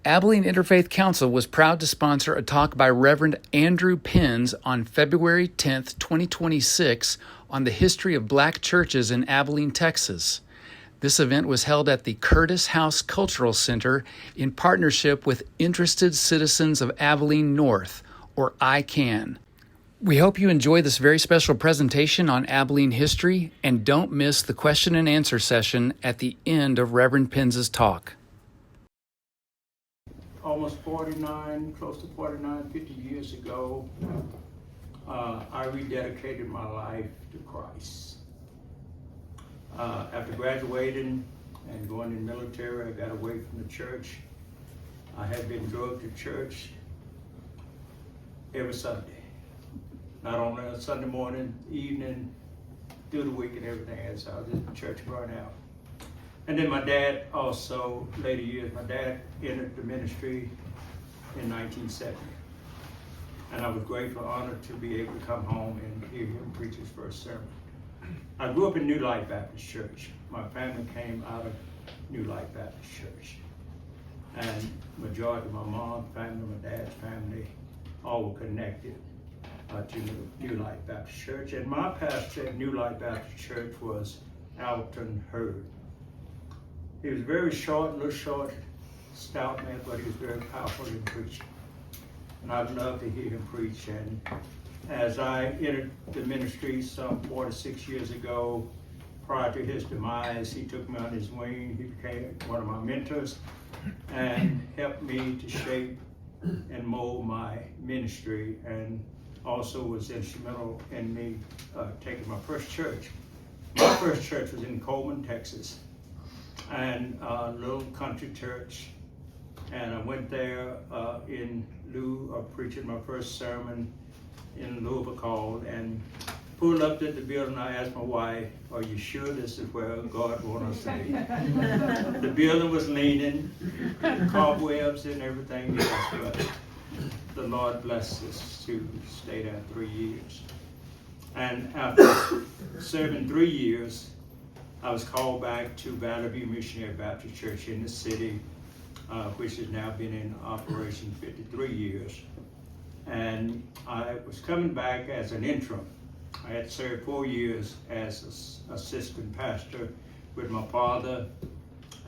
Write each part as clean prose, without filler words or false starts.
Abilene Interfaith Council was proud to sponsor a talk by Reverend Andrew Penns on February 10th, 2026 on the history of black churches in Abilene, Texas. This event was held at the Curtis House Cultural Center in partnership with Interested Citizens of Abilene North, or ICANN. We hope you enjoy this very special presentation on Abilene history and don't miss the question and answer session at the end of Reverend Penns' talk. Almost 49, close to 49, 50 years ago, I rededicated my life to Christ. After graduating and going in the military, I got away from the church. I had been drugged to church every Sunday. Not only on Sunday morning, evening, through the week and everything else. I was in church burnt out. And then my dad also, later years, my dad entered the ministry in 1970. And I was grateful, honored to be able to come home and hear him preach his first sermon. I grew up in New Life Baptist Church. My family came out of New Life Baptist Church. And majority of my mom's family, my dad's family, all were connected to New Life Baptist Church. And my pastor at New Life Baptist Church was Alton Hurd. He was very short, little short, stout man, but he was very powerful in preaching. And I'd love to hear him preach. And as I entered the ministry some 46 years ago, prior to his demise, he took me on his wing. He became one of my mentors and helped me to shape and mold my ministry, and also was instrumental in me taking my first church. My first church was in Coleman, Texas, and a little country church. And I went there in lieu of preaching my first sermon in lieu of a call, and pulled up to the building. I asked my wife, "Are you sure this is where God wants us to be?" The building was leaning, cobwebs and everything else, but the Lord blessed us to stay there 3 years. And after serving 3 years, I was called back to Valley View Missionary Baptist Church in the city, which has now been in operation 53 years. And I was coming back as an interim. I had served 4 years as assistant pastor with my father,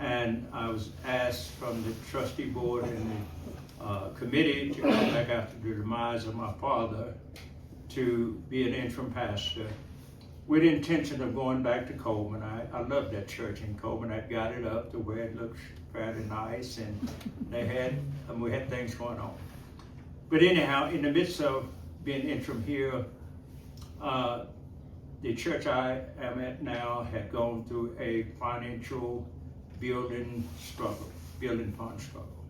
and I was asked from the trustee board and the committee to come back after the demise of my father to be an interim pastor, with the intention of going back to Coleman. I loved that church in Coleman. I got it up to where it looked fairly nice, and we had things going on. But anyhow, in the midst of being interim here, the church I am at now had gone through a financial building fund struggle.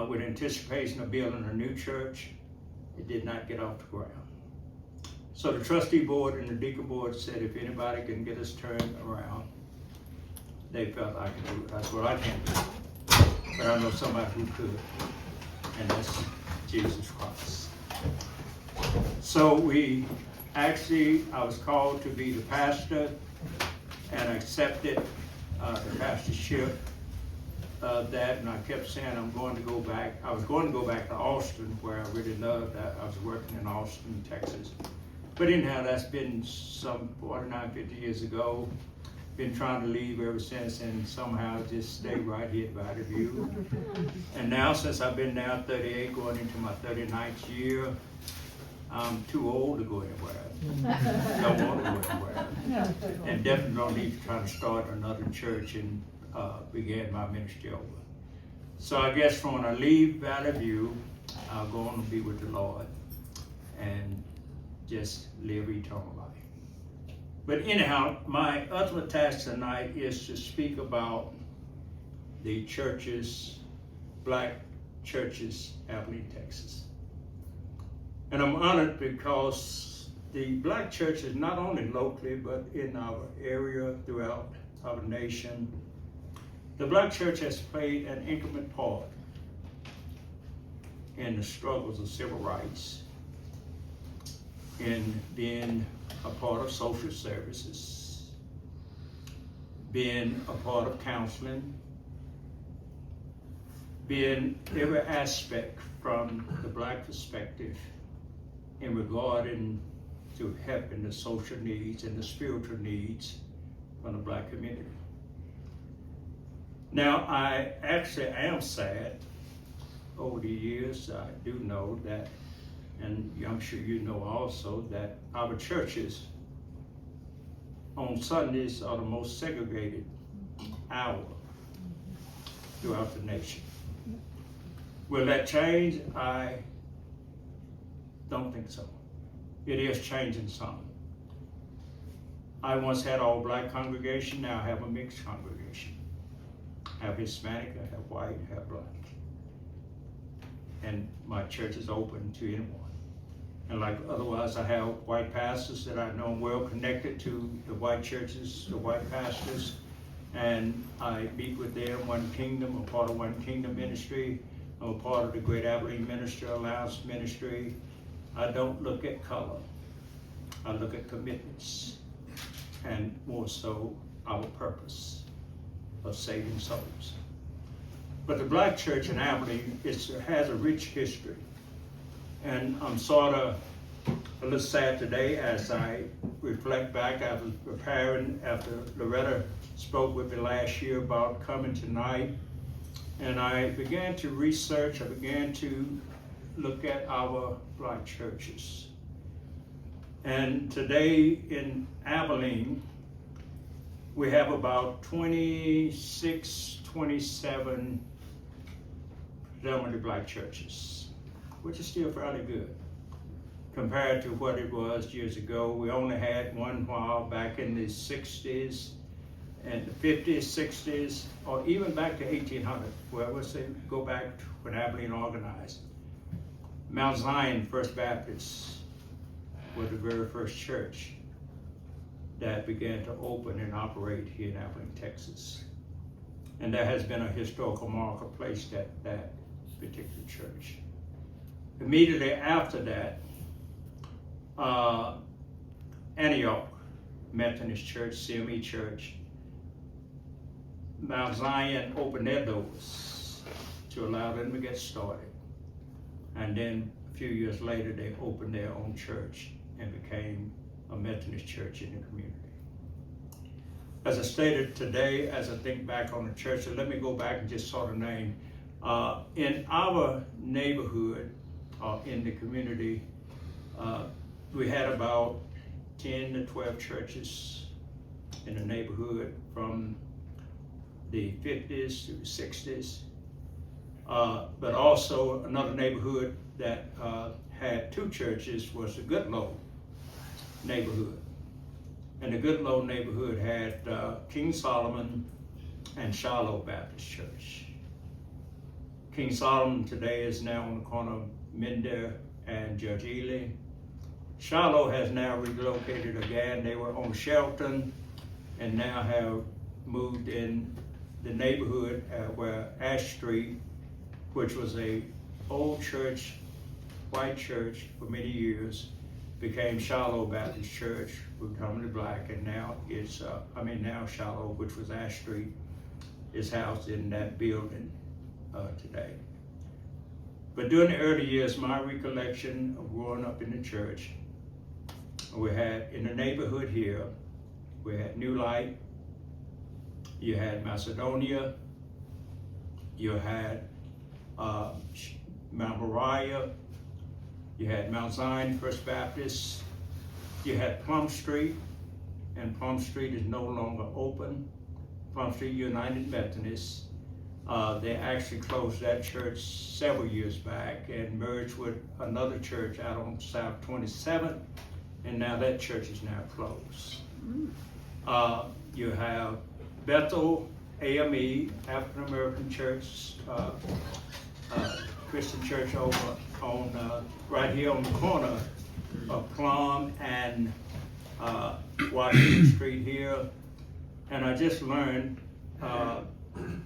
With anticipation of building a new church, it did not get off the ground. So the trustee board and the deacon board said, if anybody can get us turned around, they felt I could do it. That's what I can't do, but I know somebody who could, and that's Jesus Christ. So I was called to be the pastor, and accepted the pastorship of that, and I kept saying I was going to go back to Austin, where I really loved that. I was working in Austin, Texas. But anyhow, that's been some 49, 50 years ago. Been trying to leave ever since, and somehow just stay right here at Valley View. And now, since I've been now 38, going into my 39th year, I'm too old to go anywhere. Don't want to go anywhere. And definitely don't need to try to start another church and begin my ministry over. So I guess from when I leave Valley View, I'll go on to be with the Lord and just live eternal life. But anyhow, my ultimate task tonight is to speak about the churches, black churches, Abilene, Texas. And I'm honored because the black churches, not only locally, but in our area, throughout our nation, the black church has played an intimate part in the struggles of civil rights, in being a part of social services, being a part of counseling, being every aspect from the black perspective in regarding to helping the social needs and the spiritual needs from the black community. Now, I actually am sad. Over the years, I do know that, and I'm sure you know also, that our churches on Sundays are the most segregated hour throughout the nation. Will that change? I don't think so. It is changing some. I once had all black congregation, now I have a mixed congregation. I have Hispanic, I have white, I have black. And my church is open to anyone. And like otherwise, I have white pastors that I know well connected to the white churches, the white pastors, and I meet with them, One Kingdom, I'm part of One Kingdom Ministry, I'm a part of the Great Abilene Ministry Alliance Ministry. I don't look at color, I look at commitments, and more so our purpose of saving souls. But the black church in Abilene has a rich history. And I'm sort of a little sad today as I reflect back. I was preparing after Loretta spoke with me last year about coming tonight. And I began to research, I began to look at our black churches. And today in Abilene, we have about 26, 27 predominantly black churches, which is still fairly good compared to what it was years ago. We only had one while back in the 60s and the 50s, 60s, or even back to 1800. Well, let's say go back to when Abilene organized. Mount Zion First Baptist was the very first church that began to open and operate here in Abilene, Texas. And there has been a historical marker placed at that particular church. Immediately after that, Antioch Methodist Church, CME Church, Mount Zion opened their doors to allow them to get started. And then a few years later, they opened their own church and became a Methodist church in the community. As I stated today, as I think back on the church, so let me go back and just sort of name. In our neighborhood, in the community, we had about 10 to 12 churches in the neighborhood from the 50s to the 60s. But also another neighborhood that had two churches was the Goodlow neighborhood. And the Goodlow neighborhood had King Solomon and Shiloh Baptist Church. King Solomon today is now on the corner of Mender and Judge Ely. Shiloh has now relocated again. They were on Shelton and now have moved in the neighborhood where Ash Street, which was a old church, white church for many years, became Shiloh Baptist Church, predominantly black, and now it's, now Shiloh, which was Ash Street, is housed in that building today. But during the early years, my recollection of growing up in the church, we had in the neighborhood here, we had New Light, you had Macedonia, you had Mount Moriah, you had Mount Zion First Baptist, you had Plum Street, and Plum Street is no longer open. Plum Street United Methodist. They actually closed that church several years back and merged with another church out on South 27th, and now that church is now closed. You have Bethel AME, African American Church, Christian Church over on right here on the corner of Plum and Washington Street here. And I just learned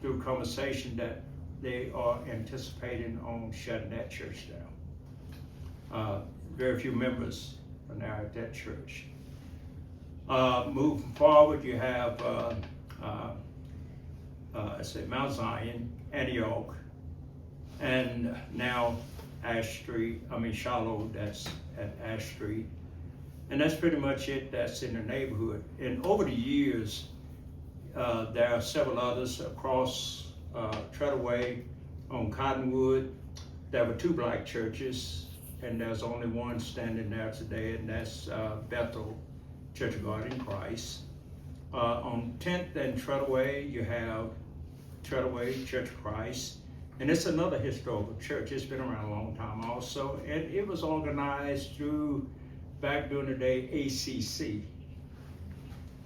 through conversation that they are anticipating on shutting that church down. Very few members are now at that church. Moving forward, you have Mount Zion, Antioch, and now Shiloh, that's at Ash Street. And that's pretty much it that's in the neighborhood. And over the years, there are several others across Treadaway on Cottonwood. There were 2 black churches, and there's only one standing there today, and that's Bethel Church of God in Christ. On 10th and Treadaway, you have Treadaway Church of Christ, and it's another historical church. It's been around a long time also, and it was organized through, back during the day, ACC,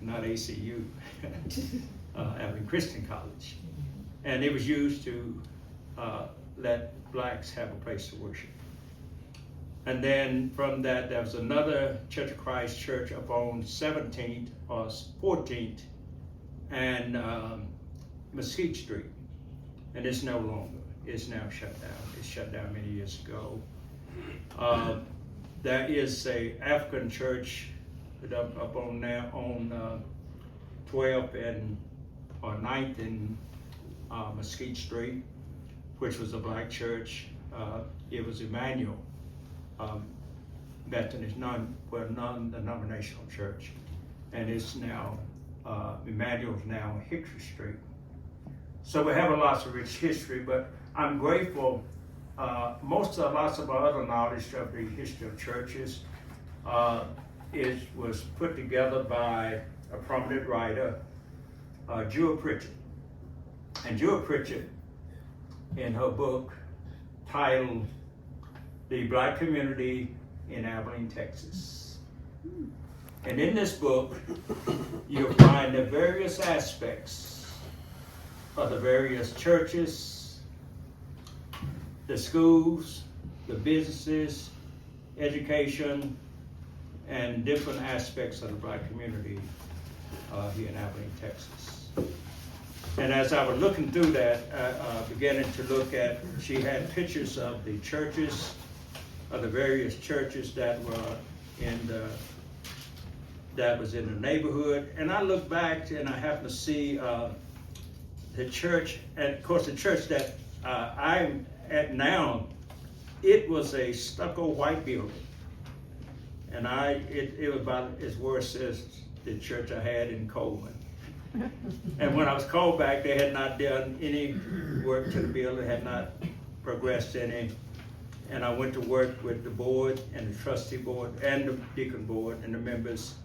not ACU, Abilene Christian College. And it was used to let blacks have a place to worship. And then from that, there was another Church of Christ church up on 17th or 14th and Mesquite Street. And it's no longer. It's now shut down. It's shut down many years ago. There is a African church up on there on 12th and or 9th and Mesquite Street, which was a black church. It was Emmanuel Methodist, non-denominational church, and it's now Emmanuel's now Hickory Street. So we have lots of rich history, but I'm grateful. Lots of our other knowledge of the history of churches was put together by a prominent writer, Jewel Pritchett. And Jewel Pritchett, in her book titled The Black Community in Abilene, Texas. And in this book, you'll find the various aspects of the various churches, the schools, the businesses, education, and different aspects of the black community here in Abilene, Texas. And as I was looking through that, beginning to look at, she had pictures of the churches, of the various churches that were that was in the neighborhood. And I look back and I happen to see the church, and of course the church that I'm at now, it was a stucco white building. And it was about as worse as the church I had in Coleman. And when I was called back, they had not done any work to the building, had not progressed any. And I went to work with the board and the trustee board and the deacon board and the members,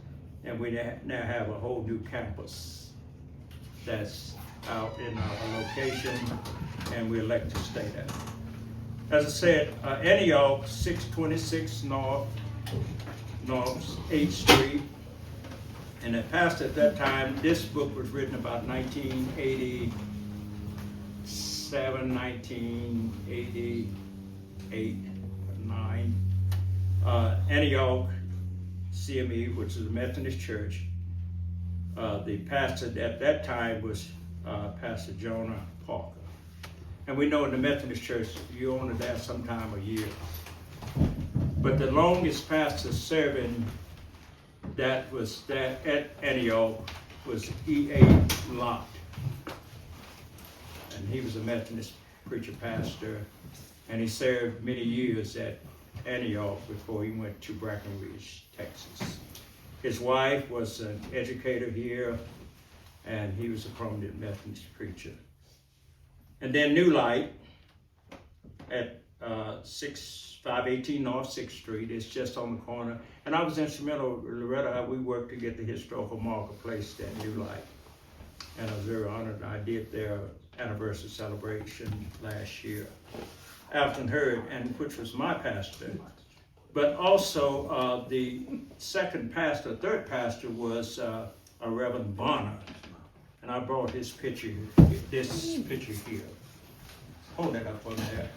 and we now have a whole new campus that's out in our location, and we elect to stay there. As I said, Antioch, 626 North 8th Street. And the pastor at that time, this book was written about 1987, 1988, 9. Antioch CME, which is a Methodist church. The pastor at that time was Pastor Jonah Parker. And we know in the Methodist church, you only there sometime a year. But the longest pastor serving that was there at Antioch was E.A. Lott. And he was a Methodist preacher pastor, and he served many years at Antioch before he went to Breckenridge, Texas. His wife was an educator here, and he was a prominent Methodist preacher. And then New Light at 518 North 6th Street. It's just on the corner. And I was instrumental, Loretta, we worked to get the historical marker placed at New Light. And I was very honored. I did their anniversary celebration last year. Alton Hurd, and which was my pastor. But also the third pastor was a Reverend Bonner. And I brought his picture, this picture here. Hold that up on there.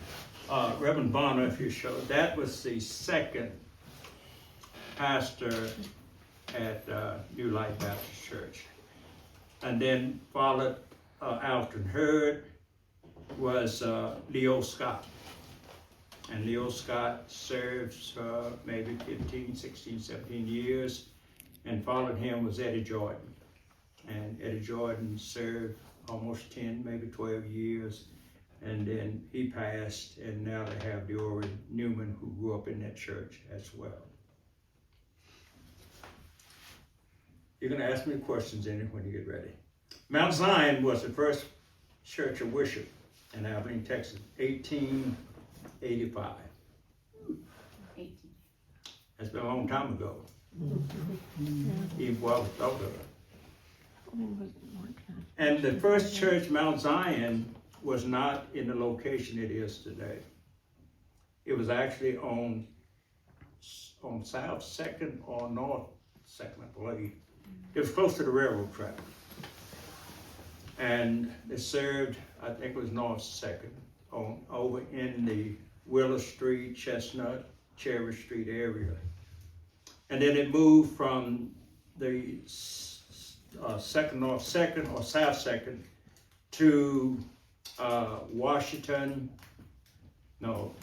Reverend Bonner, if you show, that was the second pastor at New Life Baptist Church. And then followed Alton Hurd was Leo Scott. And Leo Scott served maybe 15, 16, 17 years. And followed him was Eddie Jordan. And Eddie Jordan served almost 10, maybe 12 years. And then he passed, and now they have Deora Newman, who grew up in that church as well. You're going to ask me questions in it when you get ready. Mount Zion was the first church of worship in Abilene, Texas, 1885. That's been a long time ago. Even before I was thought of. And the first church, Mount Zion, was not in the location it is today. It was actually on South 2nd or North 2nd, I believe. It was close to the railroad track. And it served, I think it was North 2nd, over in the Willow Street, Chestnut, Cherry Street area. And then it moved from the Second North 2nd or South 2nd to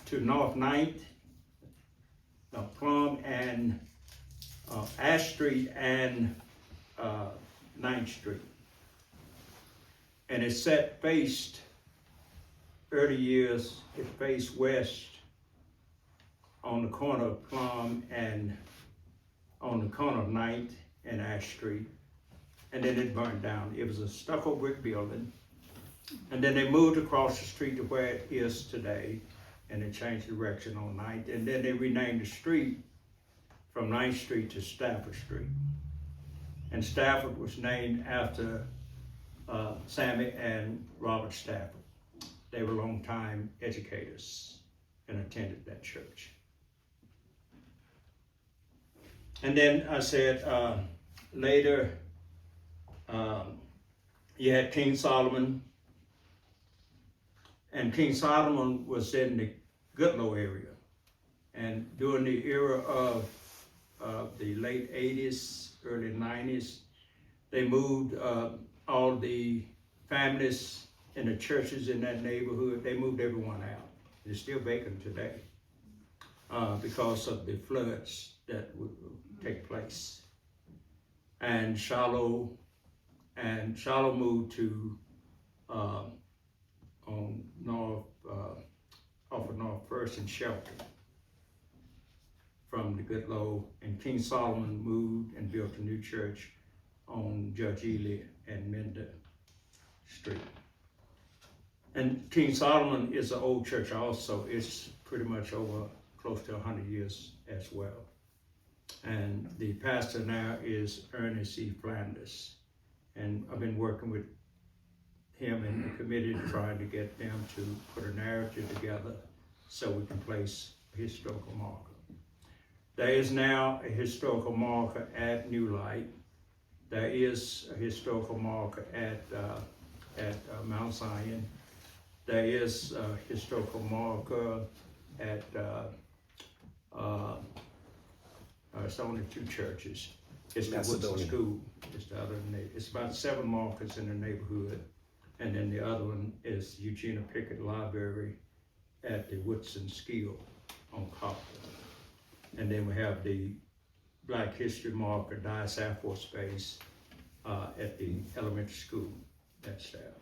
to North 9th, Plum and Ash Street and 9th Street. And it early years, it faced west on the corner of Plum and on the corner of 9th and Ash Street. And then it burned down. It was a stucco brick building. And then they moved across the street to where it is today, and they changed direction on 9th. And then they renamed the street from 9th Street to Stafford Street. And Stafford was named after Sammy and Robert Stafford. They were longtime educators and attended that church. And then I said later, you had King Solomon. And King Solomon was in the Goodloe area. And during the era of the late 80s, early 90s, they moved all the families in the churches in that neighborhood, they moved everyone out. They're still vacant today because of the floods that would take place. And Shiloh moved to on North, off of North First and Shelton from the Goodloe, and King Solomon moved and built a new church on Judge Ely and Menda Street. And King Solomon is an old church also. It's pretty much over close to 100 years as well. And the pastor now is Ernest E. Flanders. And I've been working with him and the committee trying to get them to put a narrative together so we can place a historical marker. There is now a historical marker at New Light. There is a historical marker at Mount Zion. There is a historical marker at it's only two churches. It's the Woodson School. It's the other. It's about 7 markers in the neighborhood. And then the other one is Eugenia Pickett Library at the Woodson School on Copley. And then we have the Black History marker, Dice Air Force Base, at the elementary school. That's there.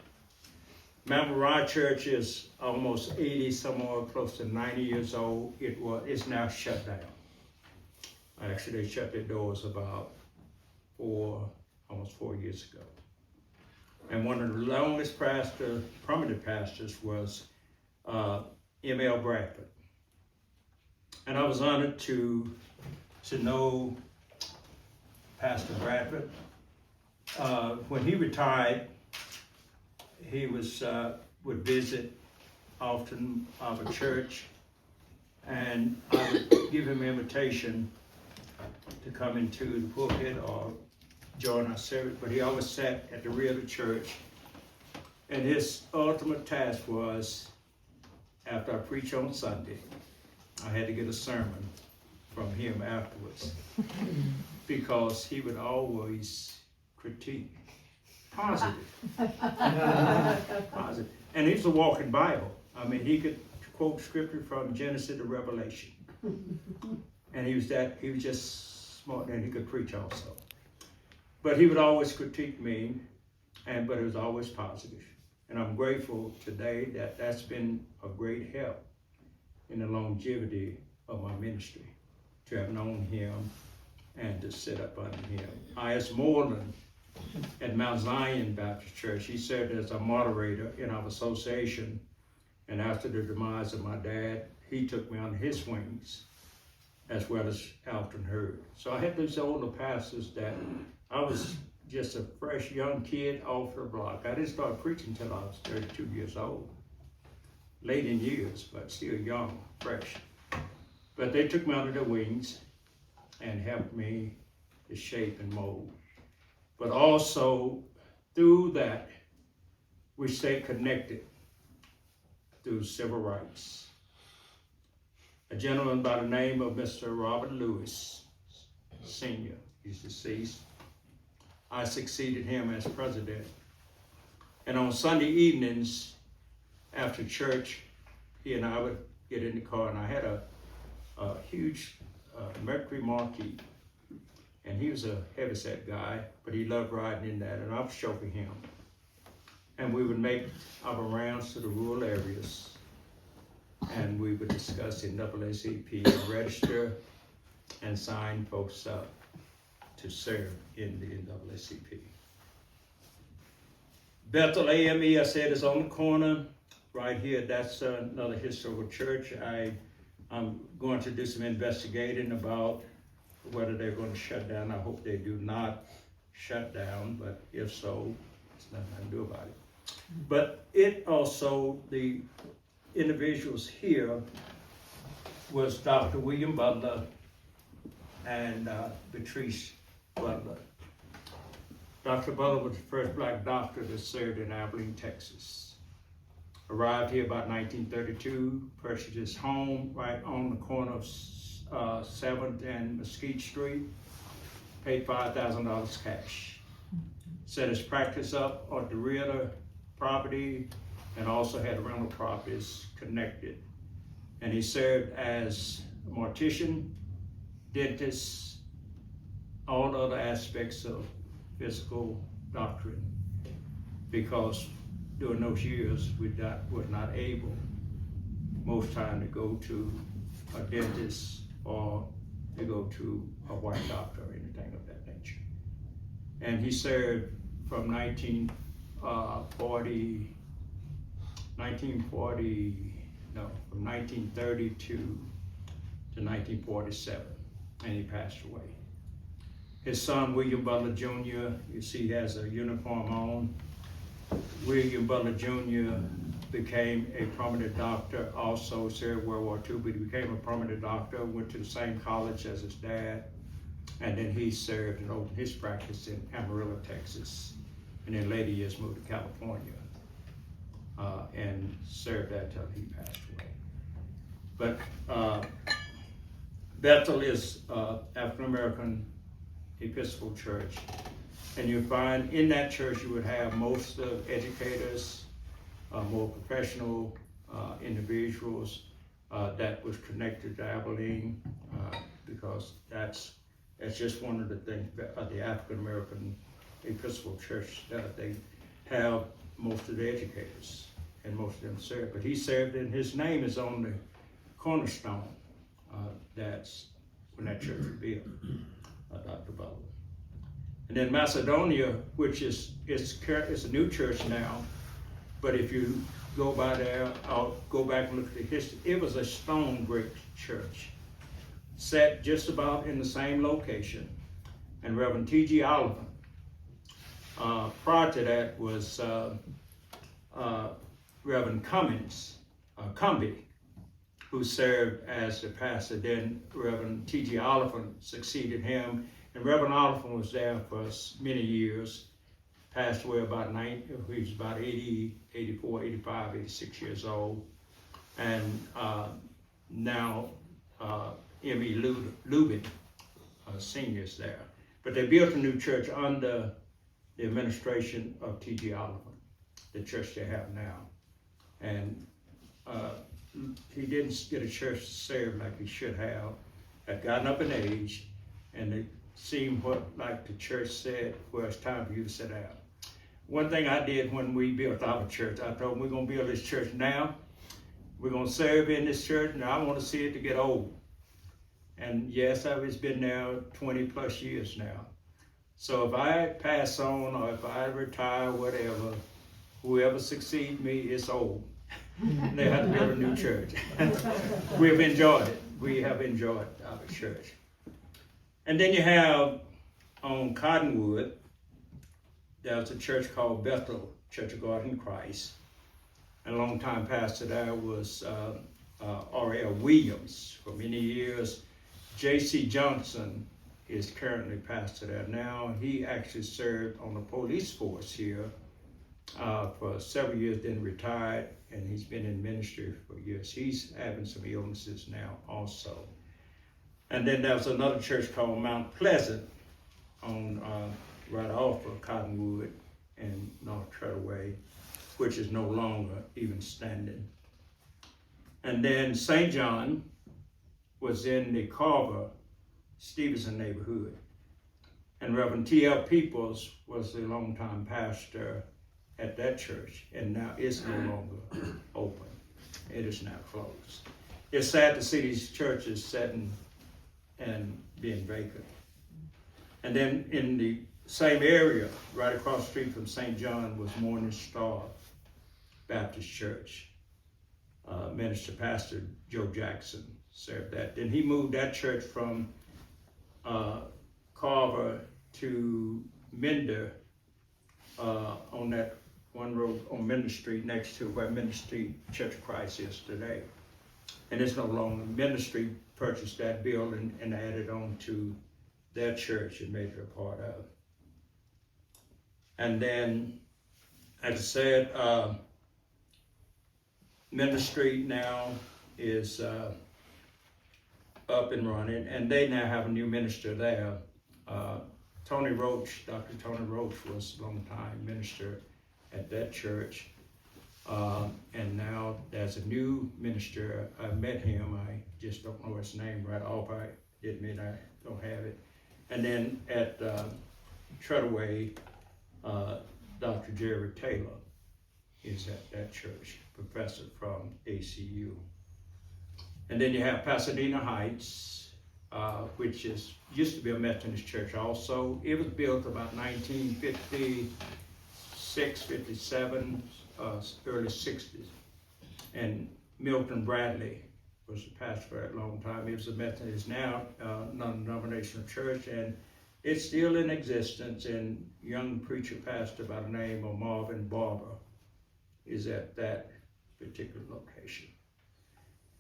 Mount Moriah Church is almost 80, somewhere close to 90 years old. It's now shut down. Actually, they shut their doors about almost 4 years ago. And one of the longest prominent pastors was M.L. Bradford. And I was honored to know Pastor Bradford. When he retired, he would visit often our church, and I would give him an invitation to come into the pulpit or join our service, but he always sat at the rear of the church. And his ultimate task was, after I preach on Sunday, I had to get a sermon from him afterwards, because he would always critique, positive. Positive. And he was a walking Bible. I mean, he could quote scripture from Genesis to Revelation. And he was just smart, and he could preach also. But he would always critique me, but it was always positive. And I'm grateful today that that's been a great help in the longevity of my ministry, to have known him and to sit up under him. I.S. Moreland at Mount Zion Baptist Church, he served as a moderator in our association, and after the demise of my dad, he took me under his wings, as well as Alton Hurd. So I had these older pastors that I was just a fresh young kid off the block. I didn't start preaching until I was 32 years old. Late in years, but still young, fresh. But they took me under their wings and helped me to shape and mold. But also through that, we stayed connected through civil rights. A gentleman by the name of Mr. Robert Lewis, Sr., he's deceased. I succeeded him as president. And on Sunday evenings after church, he and I would get in the car, and I had a huge Mercury Marquis. And he was a heavyset guy, but he loved riding in that, and I was chauffeuring him. And we would make our rounds to the rural areas, and we would discuss the NAACP and register and sign folks up to serve in the NAACP. Bethel AME, I said, is on the corner right here. That's another historical church. I'm going to do some investigating about whether they're going to shut down. I hope they do not shut down, but if so, there's nothing I can do about it. But it also, the individuals here was Dr. William Butler and Patrice Butler. Dr. Butler was the first black doctor that served in Abilene, Texas. Arrived here about 1932, purchased his home right on the corner of 7th and Mesquite Street, paid $5,000 cash. Set his practice up on the rear property and also had rental properties connected. And he served as a mortician, dentist, all other aspects of physical doctrine, because during those years we were not able most time to go to a dentist or to go to a white doctor or anything of that nature. And he served from 1932 to 1947, and he passed away. His son, William Butler Jr., you see he has a uniform on. William Butler Jr. became a prominent doctor, also served World War II, but he became a prominent doctor, went to the same college as his dad, and then he served and opened his practice in Amarillo, Texas, and in later years moved to California and served that till he passed away. But Bethel is African American Episcopal Church, and you find in that church you would have most of educators, more professional individuals that was connected to Abilene, because that's just one of the things of the African American Episcopal Church, that they have most of the educators and most of them serve. But he served, and his name is on the cornerstone. That's when that church was built, Dr. Butler. And then Macedonia, which it's a new church now, but if you go by there, I'll go back and look at the history. It was a stone brick church, set just about in the same location. And Reverend T.G. Oliver, prior to that was Reverend Cumbie, who served as the pastor. Then Reverend T.G. Oliphant succeeded him, and Reverend Oliphant was there for many years, passed away about he was about 80, 84, 85, 86 years old. And now M.E. Lubin, seniors there. But they built a new church under the administration of T.G. Oliphant, the church they have now. And he didn't get a church to serve like he should have, had gotten up in age, and it seemed like the church said, well, it's time for you to sit down. one thing I did when we built our church, I told them we're going to build this church now. We're going to serve in this church, and I want to see it to get old. And yes, it's been now 20 plus years now. So if I pass on or if I retire, whatever, whoever succeeds me, it's old. They have to build a new church. We've enjoyed it. We have enjoyed our church. And then you have on Cottonwood, there's a church called Bethel Church of God in Christ. And a long time pastor there was R.L. Williams. For many years, J.C. Johnson is currently pastor there now. He actually served on the police force here for several years, then retired, and he's been in ministry for years. He's having some illnesses now also. And then there was another church called Mount Pleasant on right off of Cottonwood and North Treadaway, which is no longer even standing. And then St. John was in the Carver Stevenson neighborhood. And Reverend T.L. Peoples was the longtime pastor at that church, and now it's no longer open. It is now closed. It's sad to see these churches sitting and being vacant. And then in the same area, right across the street from St. John, was Morning Star Baptist Church. Minister Pastor Joe Jackson served that. Then he moved that church from Carver to Mender on that one road on Mender Street next to where Mender Street Church of Christ is today. And it's no longer. Mender Street purchased that building and added on to their church and made it a part of. And then, as I said, Mender Street now is up and running, and they now have a new minister there. Tony Roach, Dr. Tony Roach was a long time minister at that church. And now there's a new minister. I met him, I just don't know his name right off. I admit I don't have it. And then at Treadaway, Dr. Jerry Taylor is at that church, professor from ACU. And then you have Pasadena Heights, which used to be a Methodist church also. It was built about 1956, 57, early 60s. And Milton Bradley was the pastor for a long time. It was a Methodist, now non-denominational church, and it's still in existence. And young preacher pastor by the name of Marvin Barber is at that particular location.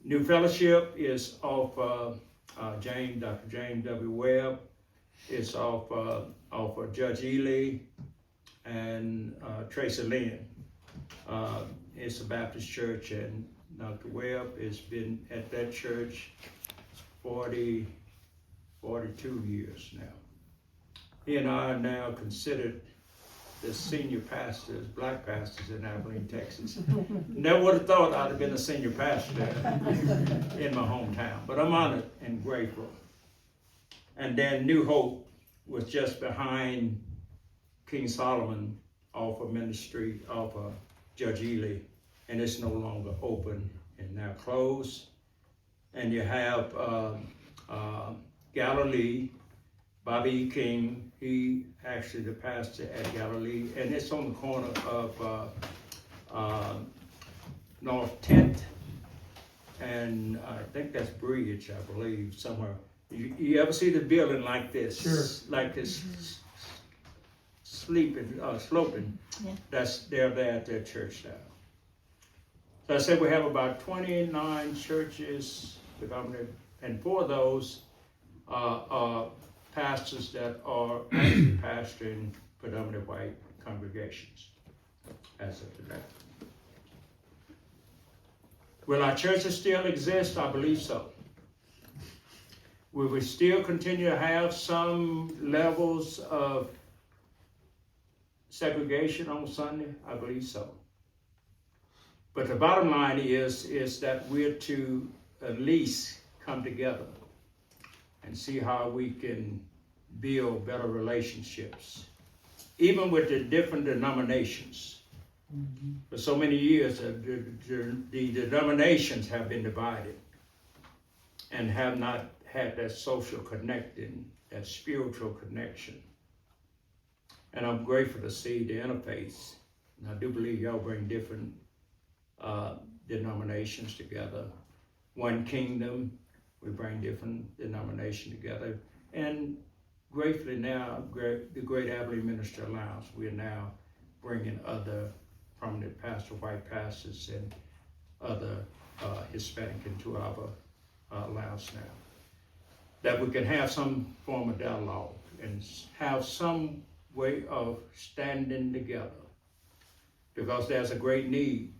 New Fellowship is off Dr. James W. Webb. It's off of Judge Ely and Tracy Lynn. It's a Baptist church, and Dr. Webb has been at that church 42 years now. He and I are now considered the senior pastors, black pastors in Abilene, Texas. Never would have thought I'd have been a senior pastor in my hometown, but I'm honored and grateful. And then New Hope was just behind King Solomon off of Mender Street, off of Judge Ely, and it's no longer open and now closed. And you have Galilee, Bobby E. King, he actually the pastor at Galilee, and it's on the corner of North 10th, and I think that's Bridge, I believe, somewhere. You ever see the building like this? Sure. Like this sloping. Yeah. They're there at their church now. So I said we have about 29 churches, and 4 of those are pastors that are actually pastoring predominantly white congregations as of today. Will our churches still exist? I believe so. Will we still continue to have some levels of segregation on Sunday? I believe so. But the bottom line is that we're to at least come together and see how we can build better relationships even with the different denominations. For so many years, the denominations have been divided and have not had that social connecting, that spiritual connection. And I'm grateful to see the interface. And I do believe y'all bring different denominations together. One kingdom, we bring different denominations together. And gratefully now, the Great Abilene Minister Alliance, we are now bringing other prominent pastors, white pastors, and other Hispanic into our alliance now. That we can have some form of dialogue and have some way of standing together, because there's a great need.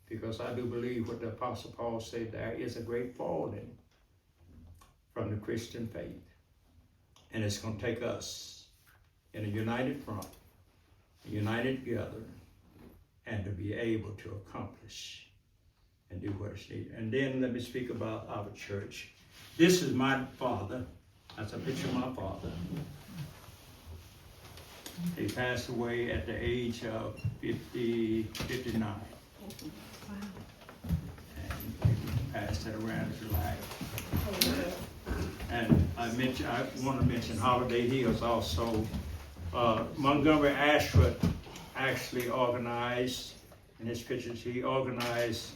Because I do believe what the Apostle Paul said, there is a great falling from the Christian faith. And it's going to take us in a united front, united together, and to be able to accomplish and do what is needed. And then let me speak about our church. This is my father. That's a picture of my father. He passed away at the age of 59. And he passed it around his life. And I want to mention Holiday Hills also. Montgomery Ashford actually organized, in his pictures, he organized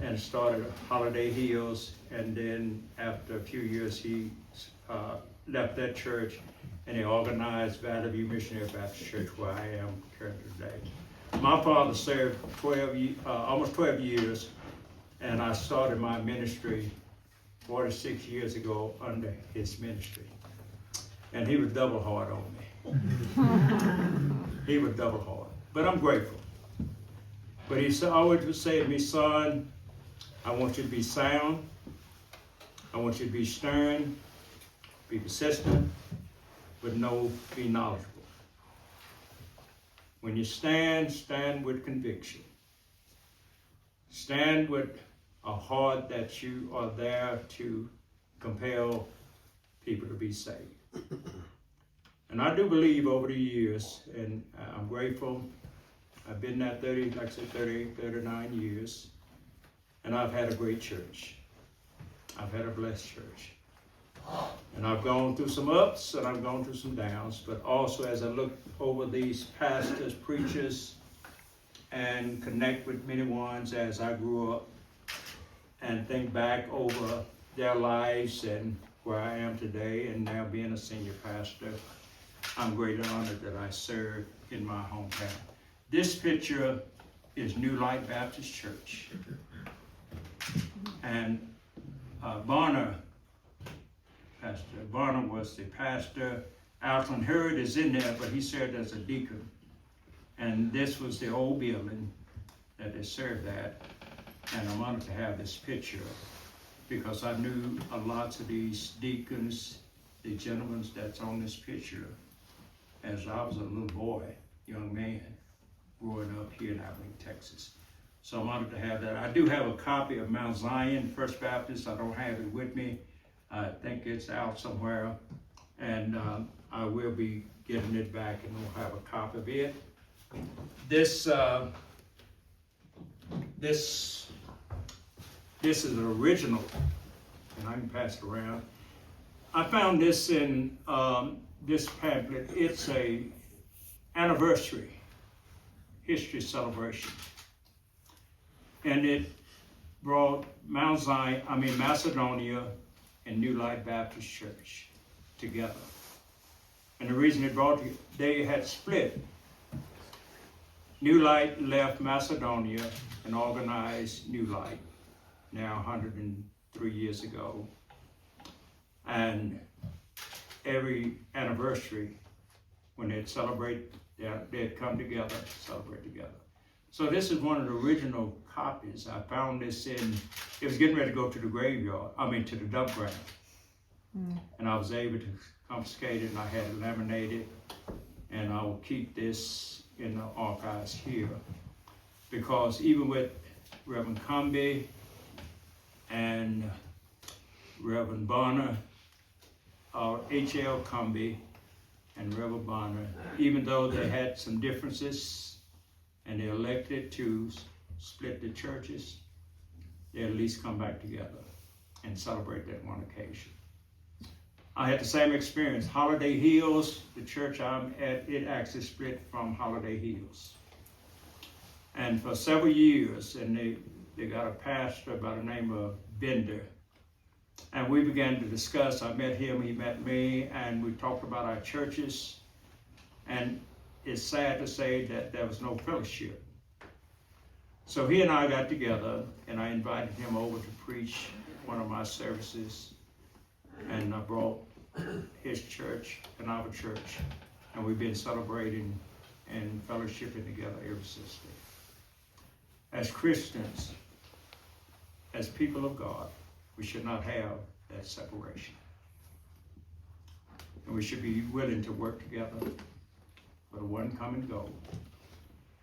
and started Holiday Hills, and then after a few years he left that church and he organized Valley View Missionary Baptist Church, where I am currently today. My father served almost 12 years, and I started my ministry 46 years ago under his ministry. And he was double hard on me. He was double hard, but I'm grateful. But he always would say to me, son, I want you to be sound. I want you to be stern, be persistent, but be knowledgeable. When you stand with conviction. Stand with a heart that you are there to compel people to be saved. And I do believe over the years, and I'm grateful, I've been there 39 years, and I've had a great church. I've had a blessed church. And I've gone through some ups and I've gone through some downs, but also as I look over these pastors, preachers, and connect with many ones as I grew up, and think back over their lives and where I am today, and now being a senior pastor, I'm greatly honored that I serve in my hometown. This picture is New Light Baptist Church. And Bonner, Pastor Bonner was the pastor. Alton Hurd is in there, but he served as a deacon. And this was the old building that they served at. And I'm honored to have this picture because I knew lots of these deacons, the gentlemen that's on this picture, as I was a little boy, young man, growing up here in Abilene, Texas. So I'm honored to have that. I do have a copy of Mount Zion First Baptist. I don't have it with me. I think it's out somewhere. And I will be getting it back, and we'll have a copy of it. This is an original, and I can pass it around. I found this in this pamphlet. It's a anniversary history celebration, and it brought Macedonia and New Light Baptist Church together. And the reason it brought it, they had split. New Light left Macedonia and organized New Light, now 103 years ago. And every anniversary, when they'd celebrate, they'd come together, celebrate together. So this is one of the original copies. I found this it was getting ready to go to the graveyard, to the dump ground. And I was able to confiscate it, and I had it laminated, and I will keep this in the archives here, because even with Reverend Comby and Reverend Bonner, H.L. Comby, and Reverend Bonner, even though they had some differences and they elected to split the churches, they at least come back together and celebrate that one occasion. I had the same experience. Holiday Hills, the church I'm at, it actually split from Holiday Hills. And for several years, and they got a pastor by the name of Bender. And we began to discuss. I met him, he met me, and we talked about our churches. And it's sad to say that there was no fellowship. So he and I got together, and I invited him over to preach one of my services. And I brought his church and our church. And we've been celebrating and fellowshipping together ever since then. As Christians, as people of God, we should not have that separation. And we should be willing to work together for the one common goal,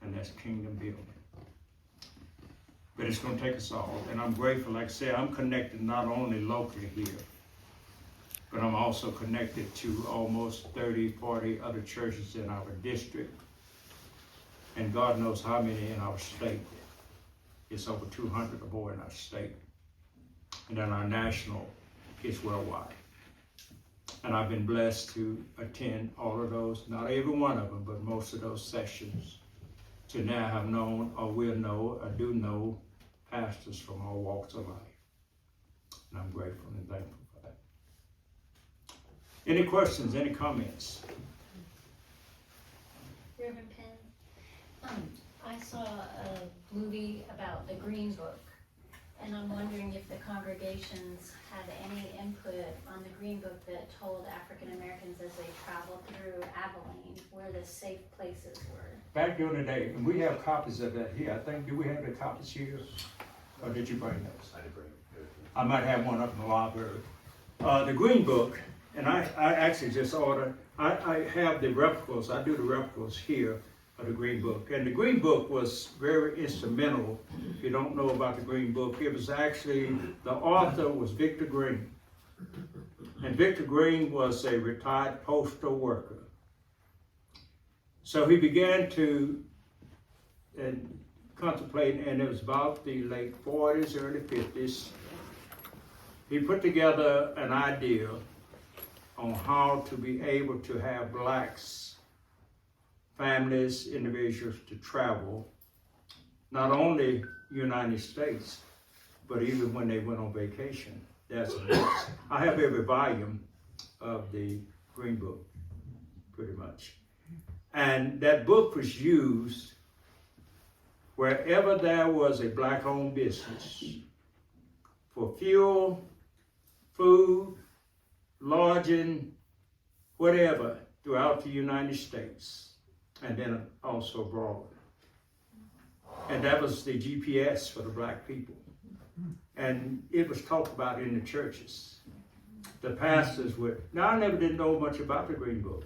and that's kingdom building. But it's going to take us all. And I'm grateful, like I said, I'm connected not only locally here, but I'm also connected to almost 30, 40 other churches in our district. And God knows how many in our state. It's over 200 or more in our state. And then our national is worldwide. And I've been blessed to attend all of those, not every one of them, but most of those sessions. To now have known or will know or do know pastors from all walks of life. And I'm grateful and thankful for that. Any questions, any comments? Reverend Penn, I saw a movie about the Green Book, and I'm wondering if the congregations had any input on the Green Book that told African Americans as they traveled through Abilene where the safe places were. Back during the day, and we have copies of that here. I think, do we have the copies here? Or did you bring those? I did bring it. I might have one up in the library. The Green Book, and I actually just ordered, I have the replicas, I do the replicas here of the Green Book. And the Green Book was very instrumental. If you don't know about the Green Book, it was actually, the author was Victor Green. And Victor Green was a retired postal worker. So he began to contemplate, and it was about the late 40s, early 50s. He put together an idea on how to be able to have blacks, families, individuals to travel, not only United States, but even when they went on vacation. That's a book. I have every volume of the Green Book, pretty much. And that book was used wherever there was a black-owned business for fuel, food, lodging, whatever, throughout the United States, and then also abroad. And that was the GPS for the black people. And it was talked about in the churches. The pastors would, now I never did know much about the Green Book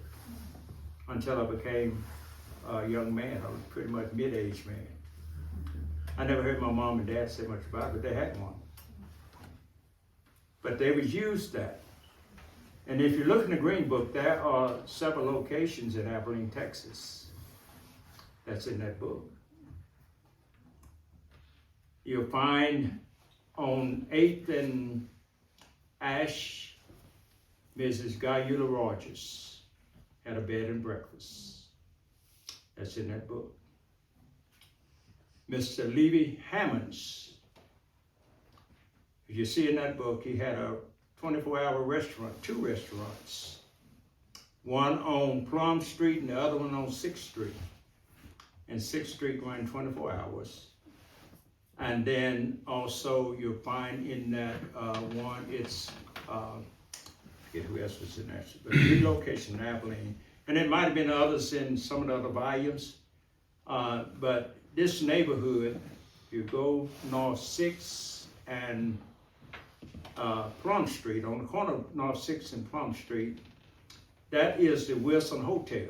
until I became a young man. I was pretty much mid-aged man. I never heard my mom and dad say much about it, but they had one. But they would use that. And if you look in the Green Book, there are several locations in Abilene, Texas, that's in that book. You'll find on 8th and Ash, Mrs. Guyula Rogers had a bed and breakfast. That's in that book. Mr. Levy Hammonds, if you see in that book, he had a 24-hour restaurant, 2 restaurants. One on Plum Street and the other one on 6th Street. And 6th Street ran 24 hours. And then also you'll find in that one, it's, who else was in there? But 3 locations in Abilene. And it might have been others in some of the other volumes. But this neighborhood, you go North 6th and Plum Street, on the corner of North 6th and Plum Street, that is the Wilson Hotel.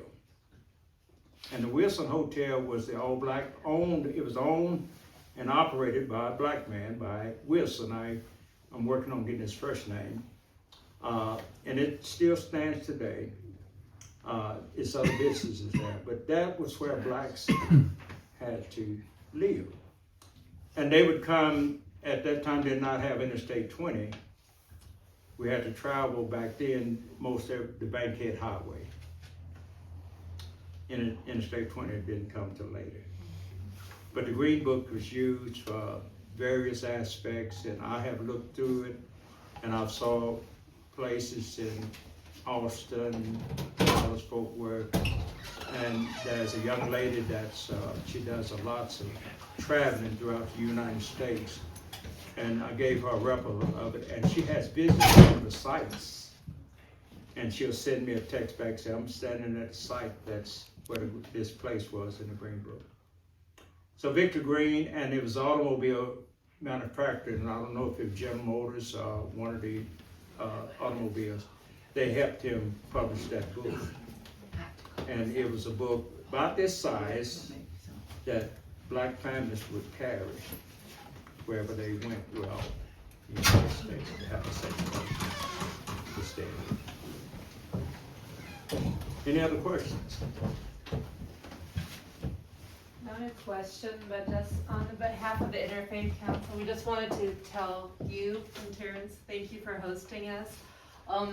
And the Wilson Hotel was the all-black owned, it was owned and operated by a black man, by Wilson. I'm working on getting his first name. And it still stands today. It's other businesses there, but that was where blacks had to live. And they would come, at that time did not have Interstate 20. We had to travel back then, most of the Bankhead Highway. Interstate 20 didn't come till later. But the Green Book was used for various aspects, and I have looked through it, and I've saw places in Austin, Dallas, Fort Worth, and there's a young lady that's, she does a lots of traveling throughout the United States, and I gave her a replica of it, and she has visits on the sites, and she'll send me a text back saying, I'm standing at the site that's where this place was in the Green Book. So Victor Green, and it was automobile manufacturer, and I don't know if it was General Motors or one of the automobiles. They helped him publish that book. And it was a book about this size that black families would carry wherever they went throughout the United States to have a safe place to stay. Any other questions? Not a question, but just on the behalf of the Interfaith Council, we just wanted to tell you and Terrence, thank you for hosting us.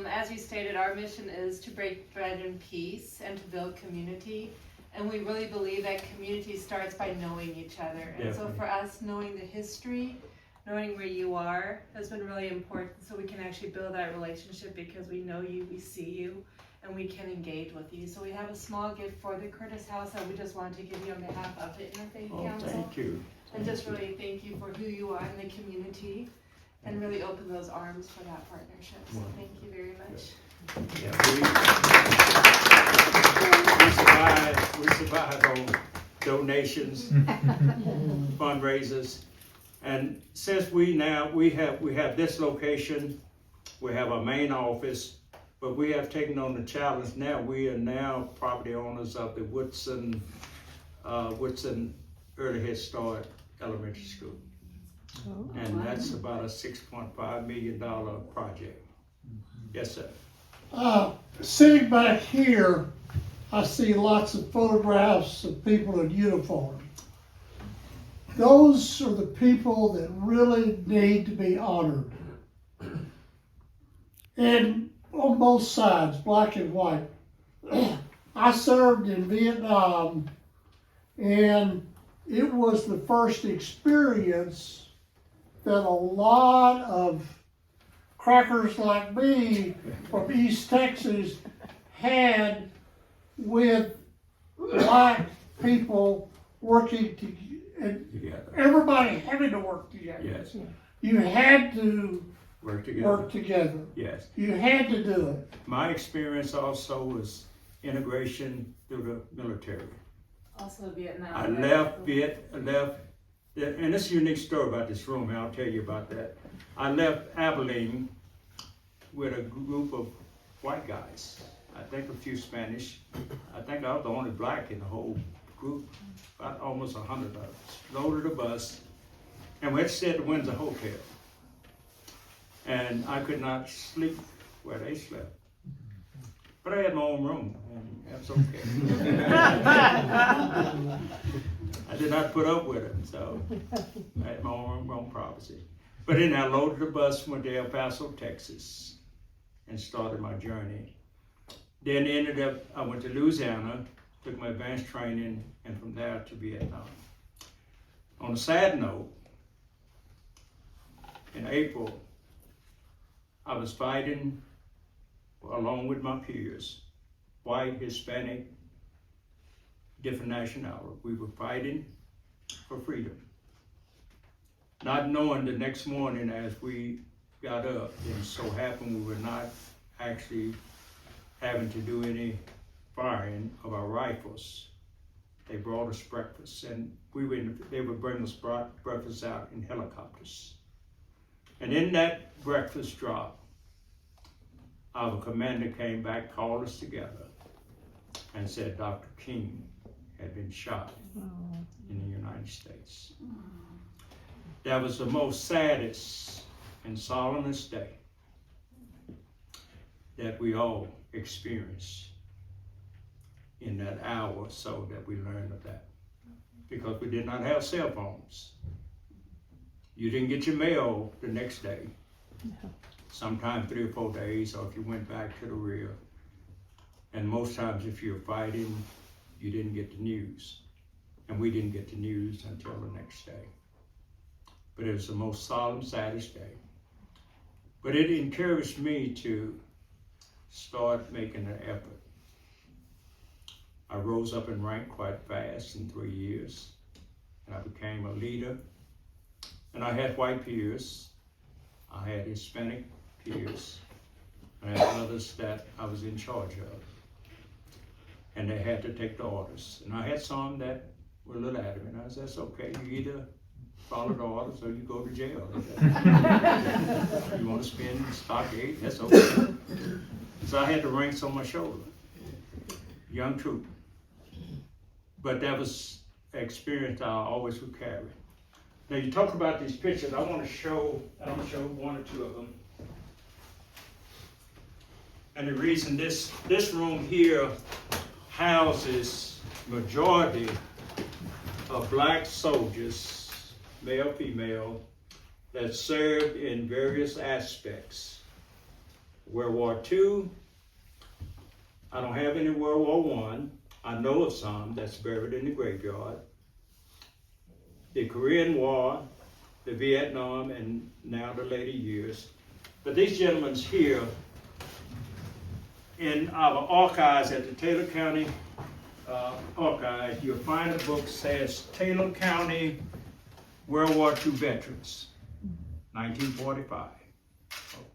As you stated, our mission is to break bread in peace and to build community. And we really believe that community starts by knowing each other. And so for us, knowing the history, knowing where you are has been really important, so we can actually build that relationship because we know you, we see you, and we can engage with you. So we have a small gift for the Curtis House that we just wanted to give you on behalf of the Interfaith Council. Thank you. And just really thank you for who you are in the community and really open those arms for that partnership. So thank you very much. Yeah, we survive on donations, fundraisers, and since we have this location, we have our main office, but we have taken on the challenge now. We are now property owners of the Woodson Early Head Start Elementary School. Oh, And that's about a $6.5 million project. Yes, sir. Sitting back here, I see lots of photographs of people in uniform. Those are the people that really need to be honored. And on both sides, black and white. I served in Vietnam, and it was the first experience that a lot of crackers like me from East Texas had with black people working together, everybody having to work together. Yes. You had to Work together. work together. Yes. You had to do it. My experience also was integration through the military. Also Vietnam. I left, and it's a unique story about this room, and I'll tell you about that. I left Abilene with a group of white guys. I think a few Spanish. I think I was the only black in the whole group, about almost 100 of us. Loaded a bus, and we had to stay at the Windsor Hotel. And I could not sleep where they slept. But I had my own room, and that's okay. I did not put up with it, so I had my own privacy. But then I loaded the bus, went to El Paso, Texas, and started my journey. Then I went to Louisiana, took my advanced training, and from there to Vietnam. On a sad note, in April, I was fighting along with my peers, white, Hispanic, different nationality. We were fighting for freedom. Not knowing the next morning as we got up, and so happened we were not actually having to do any firing of our rifles. They brought us breakfast, and they would bring us breakfast out in helicopters. And in that breakfast drop, our commander came back, called us together, and said Dr. King had been shot in the United States. That was the most saddest and solemnest day that we all experienced. in that hour or so that we learned of that. Because we did not have cell phones. You didn't get your mail the next day. Sometimes 3 or 4 days, or if you went back to the rear. And most times if you're fighting, you didn't get the news. And we didn't get the news until the next day. But it was the most solemn, saddest day. But it encouraged me to start making an effort. I rose up in rank quite fast in 3 years, and I became a leader. And I had white peers, I had Hispanic peers, I had others that I was in charge of. And they had to take the orders. And I had some that were a little adamant. I said, that's okay, you either follow the orders or you go to jail. You want to spend stockade, that's okay. So I had the ranks on my shoulder, young trooper. But that was an experience I always would carry. Now you talk about these pictures, I'm gonna show 1 or 2 of them. And the reason this room here houses majority of black soldiers, male, female, that served in various aspects. World War II, I don't have any World War I. I know of some that's buried in the graveyard. The Korean War, the Vietnam, and now the later years. But these gentlemen here, in our archives at the Taylor County Archives, you'll find a book that says Taylor County World War II Veterans, 1945,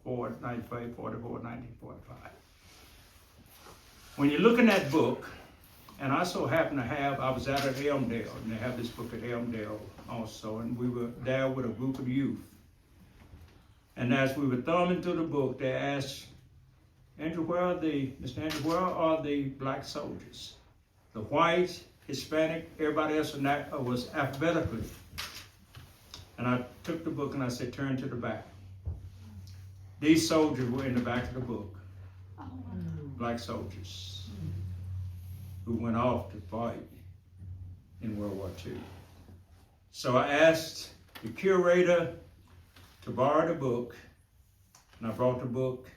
1945. When you look in that book, and I so happen to have, I was out at Elmdale, and they have this book at Elmdale also, and we were there with a group of youth. And as we were thumbing through the book, they asked, Andrew, Mr. Andrew, where are the black soldiers? The whites, Hispanic, everybody else in that was alphabetically. And I took the book and I said, turn to the back. These soldiers were in the back of the book. Black soldiers who went off to fight in World War II. So I asked the curator to borrow the book, and I brought the book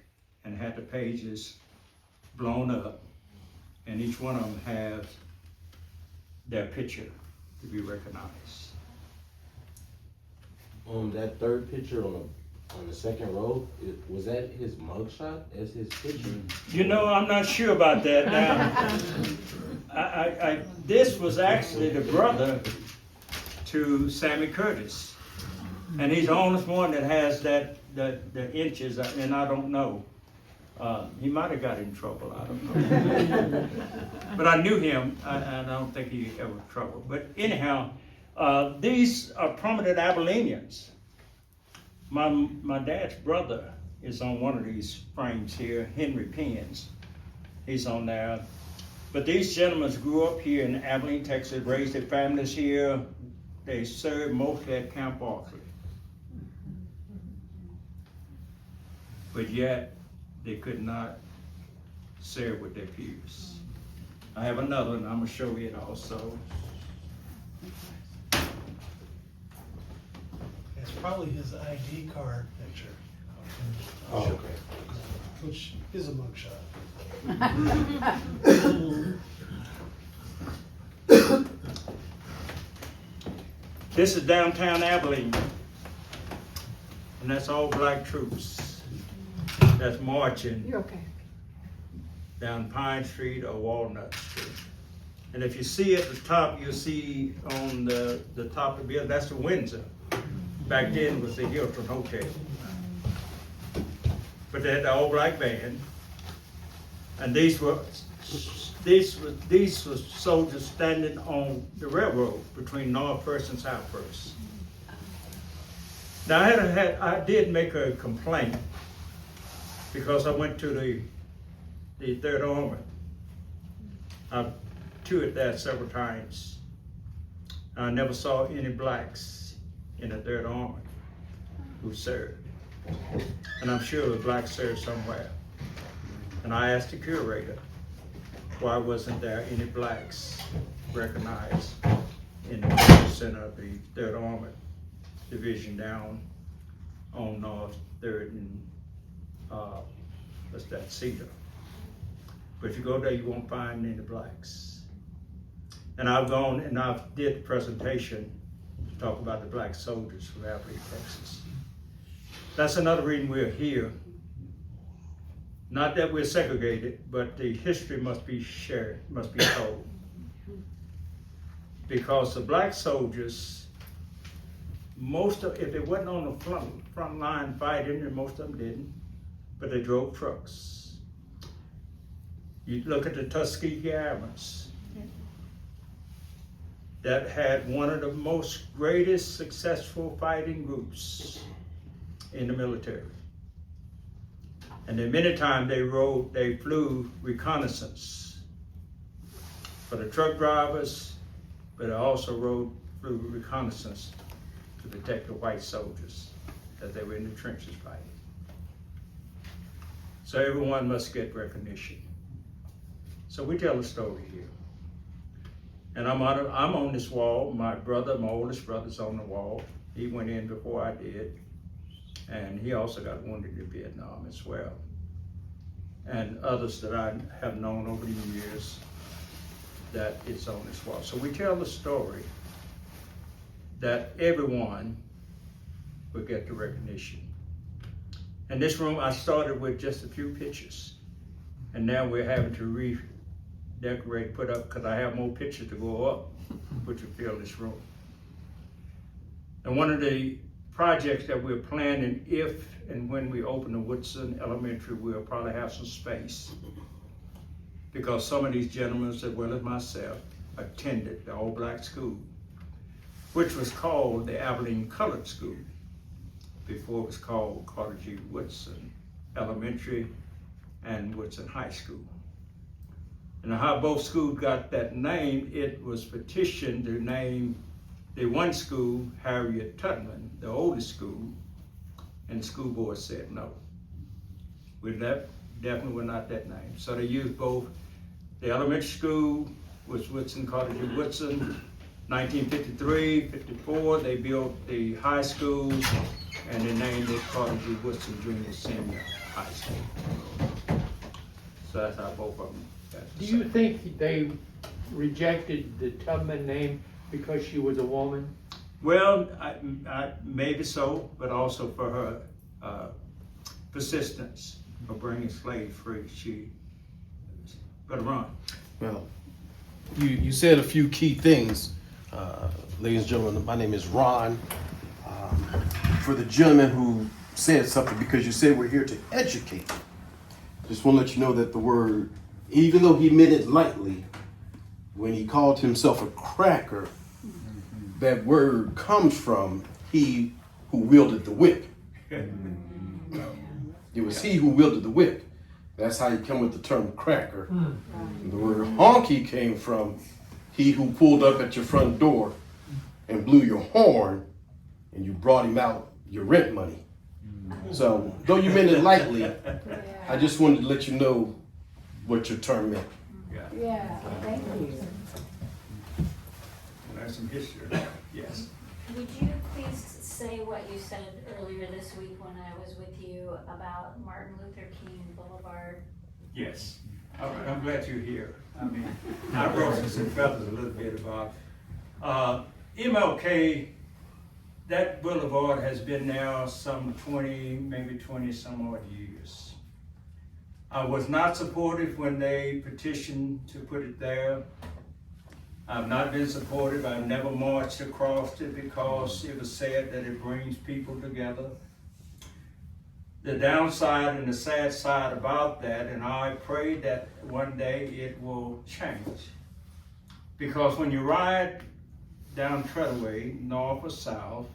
and had the pages blown up, and each one of them has their picture to be recognized. That third picture on the second row, was that his mugshot as his picture? You know, I'm not sure about that now. This was actually the brother to Sammy Curtis, and he's the only one that has the inches, and I don't know. He might have got in trouble, I don't know. But I knew him, and I don't think he ever in trouble. But anyhow, these are prominent Abilenians. My dad's brother is on one of these frames here, Henry Penn's. He's on there. But these gentlemen grew up here in Abilene, Texas, raised their families here. They served mostly at Camp Barkley. But yet, they could not serve with their peers. I have another one, I'm gonna show you it also. It's probably his ID card picture. Oh, okay. Which is a mugshot. This is downtown Abilene, and that's all black troops that's marching. You're okay. Down Pine Street or Walnut Street. And if you see at the top, you'll see on the top of the building, that's the Windsor. Back then it was the Hilton Hotel. But they had the all black band, and these were soldiers standing on the railroad between North First and South First. Now I did make a complaint because I went to the Third Army. I've toured that several times. I never saw any blacks in the Third Army who served. And I'm sure the blacks served somewhere. And I asked the curator, why wasn't there any blacks recognized in the medical center of the 3rd Armored Division down on North 3rd and what's that, Cedar. But if you go there, you won't find any blacks. And I've gone and I've did the presentation to talk about the black soldiers from Abilene, Texas. That's another reason we're here. Not that we're segregated, but the history must be shared, must be told. Because the black soldiers, if they wasn't on the front line fighting, and most of them didn't, but they drove trucks. You look at the Tuskegee Airmen that had one of the most greatest successful fighting groups in the military. And then many times they flew reconnaissance for the truck drivers, but they also flew reconnaissance to protect the white soldiers as they were in the trenches fighting. So everyone must get recognition. So we tell a story here. And I'm on this wall. My oldest brother's on the wall. He went in before I did. And he also got wounded in Vietnam as well. And others that I have known over the years that it's on this wall. So we tell the story that everyone will get the recognition. In this room, I started with just a few pictures. And now we're having to redecorate, put up, because I have more pictures to go up, which will fill this room. And one of the projects that we're planning, if and when we open the Woodson Elementary, we'll probably have some space. Because some of these gentlemen, as well as myself, attended the all-black school, which was called the Abilene Colored School, before it was called Carter G. Woodson Elementary and Woodson High School. And how both schools got that name, it was petitioned to name the one school Harriet Tubman, the oldest school, and the school board said no. We definitely were not that name. So they used both. The elementary school was Woodson, Carter G. Woodson. 1953, 54, they built the high school and they named it Carter G. Woodson Junior Senior High School. So that's how both of them got. Do you think they rejected the Tubman name because she was a woman? Well, I maybe so, but also for her persistence of bringing slaves free. She better run. Well, you said a few key things. Ladies and gentlemen, my name is Ron. For the gentleman who said something, because you said we're here to educate, just want to let you know that the word, even though he meant it lightly, when he called himself a cracker, that word comes from he who wielded the whip. It was he who wielded the whip. That's how you come with the term cracker. And the word honky came from he who pulled up at your front door and blew your horn and you brought him out your rent money. So, though you meant it lightly, I just wanted to let you know what your term meant. Yeah, thank you. Learn some history. Yes. Would you please say what you said earlier this week when I was with you about Martin Luther King Boulevard? Yes. I'm glad you're here. I mean, I wrote some feathers a little bit about MLK. That boulevard has been now some 20, maybe 20 some odd years. I was not supportive when they petitioned to put it there. I've not been supportive. I've never marched across it because it was said that it brings people together. The downside and the sad side about that, and I pray that one day it will change. Because when you ride down Treadway, north or south,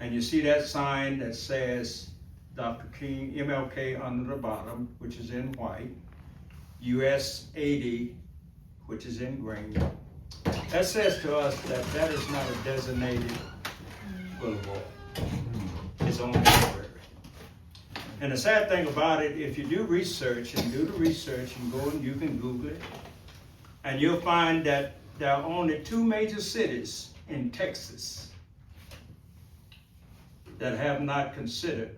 and you see that sign that says Dr. King, MLK under the bottom, which is in white, US 80, which is in green, that says to us that that is not a designated boulevard. It's only temporary. And the sad thing about it, if you do research and go and you can Google it, and you'll find that there are only 2 major cities in Texas that have not considered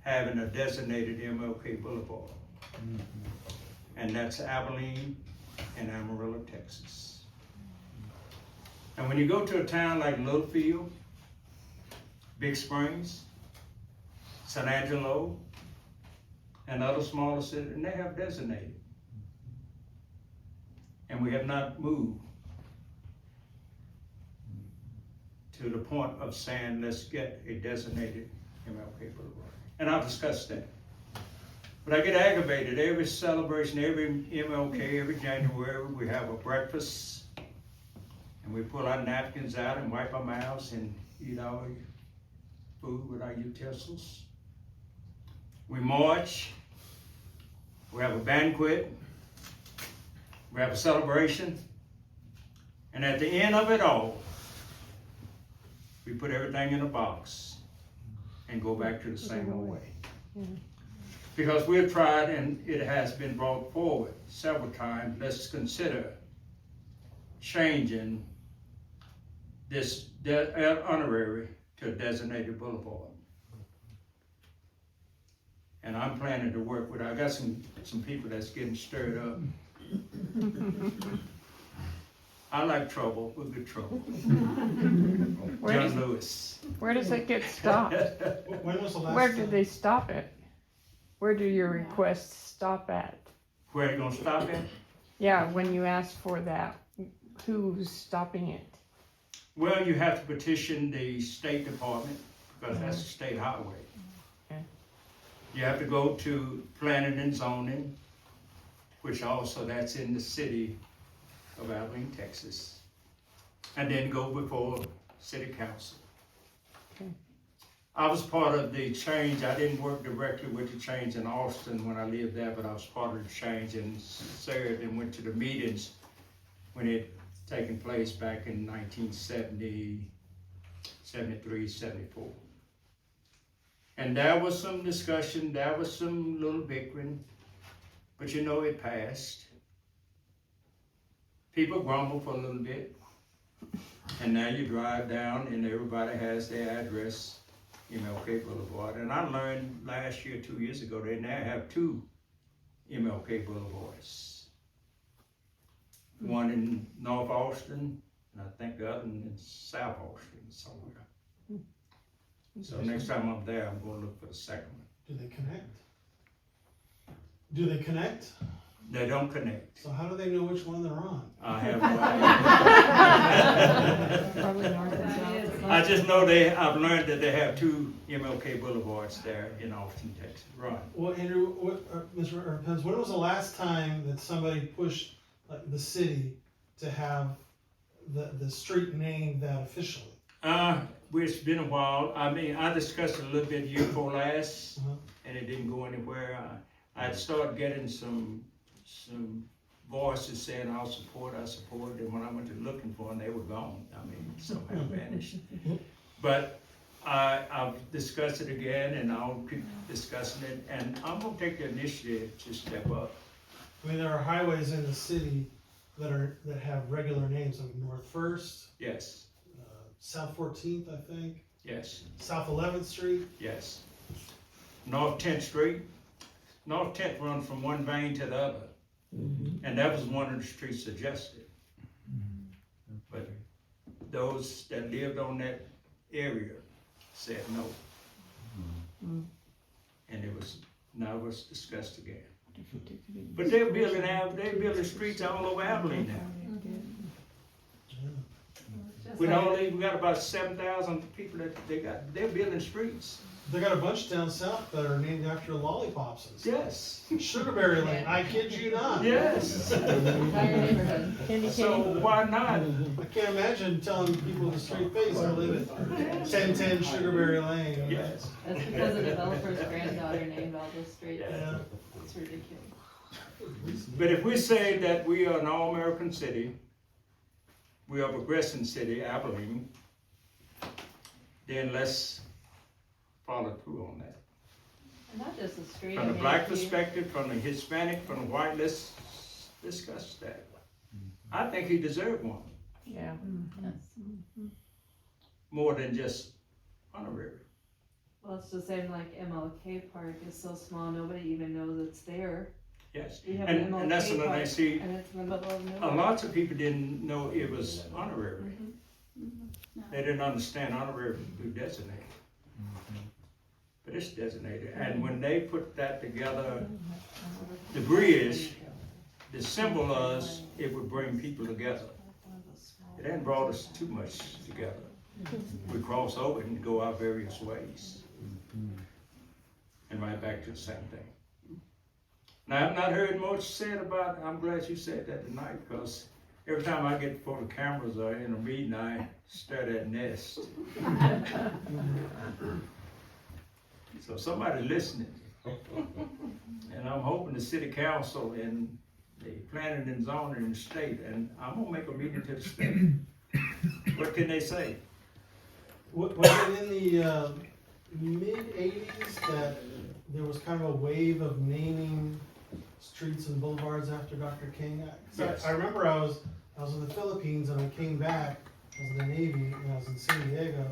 having a designated MLK Boulevard. And that's Abilene and Amarillo, Texas. And when you go to a town like Littlefield, Big Springs, San Angelo, and other smaller cities, and they have designated. And we have not moved to the point of saying, let's get a designated MLK Boulevard. And I'll discuss that. But I get aggravated. Every celebration, every MLK, every January, we have a breakfast, and we pull our napkins out and wipe our mouths and eat our food with our utensils. We march, we have a banquet, we have a celebration, and at the end of it all, we put everything in a box and go back to the same old way. Because we've tried, and it has been brought forward several times, let's consider changing this honorary to a designated boulevard. And I'm planning to work with, I got some people that's getting stirred up. I like trouble, we're good trouble. John Lewis. Where does it get stopped? When was the last Where time? do they stop it? Where do your requests stop at? Where you gonna stop at? Yeah, when you ask for that, who's stopping it? Well, you have to petition the State Department, because that's a state highway. Okay. You have to go to planning and zoning, which also that's in the city of Abilene, Texas. And then go before city council. Okay. I was part of the change. I didn't work directly with the change in Austin when I lived there, but I was part of the change and served and went to the meetings when it taken place back in 1970, 73, 74. And there was some discussion, there was some little bickering, but you know it passed. People grumble for a little bit, and now you drive down and everybody has their address, MLK Boulevard. And I learned last year, 2 years ago, they now have 2 MLK Boulevards. One in North Austin, and I think the other one in South Austin somewhere. So next time I'm there, I'm gonna look for the second one. Do they connect? Do they connect? They don't connect. So how do they know which one they're on? I have no Probably idea. north and south. I just know I've learned that they have 2 MLK Boulevards there in Austin, Texas. Right. Well, Andrew, Mr. Pence, when was the last time that somebody pushed like the city to have the street named that officially? It's been a while. I mean, I discussed it a little bit year before last, Uh-huh. and it didn't go anywhere. I started getting some voices saying I'll support, and when I went to looking for them, they were gone. I mean, somehow vanished. But I've discussed it again, and I'll keep discussing it, and I'm gonna take the initiative to step up. I mean, there are highways in the city that have regular names, like North First, Yes, South 14th, I think, yes, South 11th Street. yes. North 10th Street. North 10th runs from one vein to the other. And that was one of the streets suggested. But those that lived on that area said no. And now it was discussed again. But they're building streets all over Abilene now. We got about 7,000 people they're building streets. They got a bunch down south that are named after lollipops. Yes, Sugarberry Lane, I kid you not. yes. So why not? I can't imagine telling people with a straight face I live at 1010 Sugarberry Lane. Yes. That's because the developer's granddaughter named all those streets. Yeah. It's ridiculous. But if we say that we are an all-American city, we are a progressive city, Abilene, then let's follow through on that. Not just the street. From I the mean, black if you- perspective, from the Hispanic, from the white, let's discuss that. I think he deserved one, Yeah. more than just honorary. Well, it's the same like MLK Park is so small, nobody even knows it's there. Yes, You have and, an and that's MLK another thing, Park, see, and it's in the middle of nowhere. lots of people didn't know it was honorary. They didn't understand honorary was designated. But it's designated, and when they put that together, the bridge, the symbol was it would bring people together. It hadn't brought us too much together. We cross over and go our various ways. And right back to the same thing. Now, I've not heard much said about, I'm glad you said that tonight, because every time I get before the cameras or in a meeting, I stare at that nest. So somebody listening. And I'm hoping the city council and the planning and zoning in the state, and I'm gonna make a meeting to the state. What can they say? Was it in the mid-80s that there was kind of a wave of naming streets and boulevards after Dr. King? Yes. I remember I was in the Philippines and I came back, I was in the Navy, and I was in San Diego,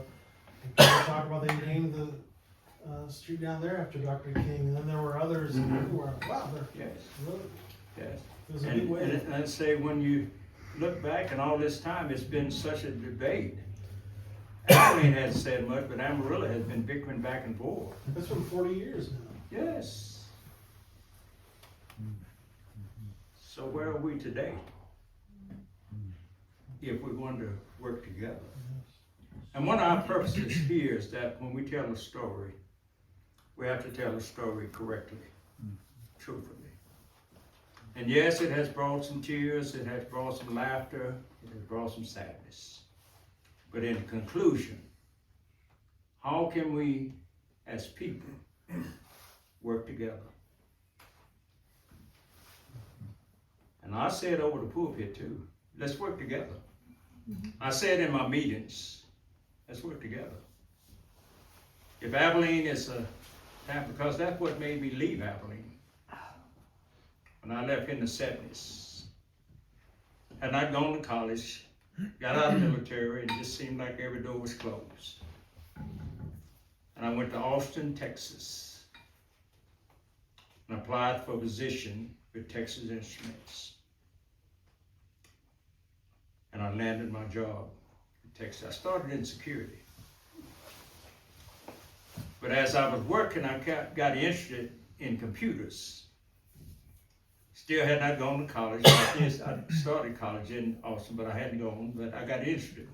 and people talked about they named the street down there after Dr. King, and then there were others where, wow, they're Yes, really, yes. it was a big wave. And I'd say when you look back and all this time, it's been such a debate. Abilene hasn't said much, but Amarillo has been bickering back and forth. That's been 40 years now. Yes. So where are we today? If we're going to work together. And one of our purposes here is that when we tell a story, we have to tell the story correctly, truthfully. And yes, it has brought some tears, it has brought some laughter, it has brought some sadness. But in conclusion, how can we as people work together? And I said over the pulpit too, let's work together. I said in my meetings, let's work together. If Abilene is a town, because that's what made me leave Abilene. When I left in the 70s, had not gone to college, got out of the military, and it just seemed like every door was closed. And I went to Austin, Texas, and applied for a position with Texas Instruments. And I landed my job in Texas. I started in security. But as I was working, I got interested in computers. Still had not gone to college. I started college in Austin, but I hadn't gone, but I got interested.